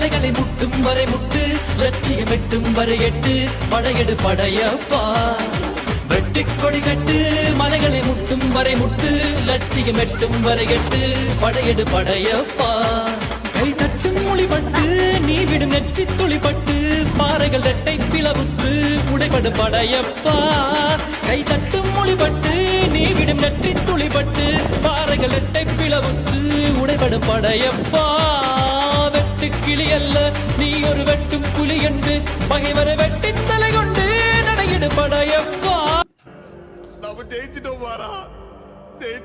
மலைகளை முட்டும் வரை முட்டு லட்சியம் எட்டும் வரை எட்டு படையெடு படையப்பா வெட்டிக் கொடி கட்டு மலைகளை முட்டும் வரை முட்டு லட்சியம் எட்டும் வரை எட்டு படையெடு படையப்பா கை தட்டும் மொழிபட்டு நீ விடும் நெற்றி துளிப்பட்டு பாறைகள் ரெட்டை பிளவுற்று உடைபடு படையப்பா கை தட்டும் மொழிபட்டு நீ விடும் நெற்றி துளிப்பட்டு பாறைகள் ரெட்டை பிளவுற்று உடைபடு படையப்பா வெட்டு கிளி அல்ல நீ ஒரு வெட்டும் புலி என்று பகைவரை வெட்டி தலை கொண்டு நடையிடு படையப்பா. நம்ம ஜெயிச்சிட்டோம் பாரா.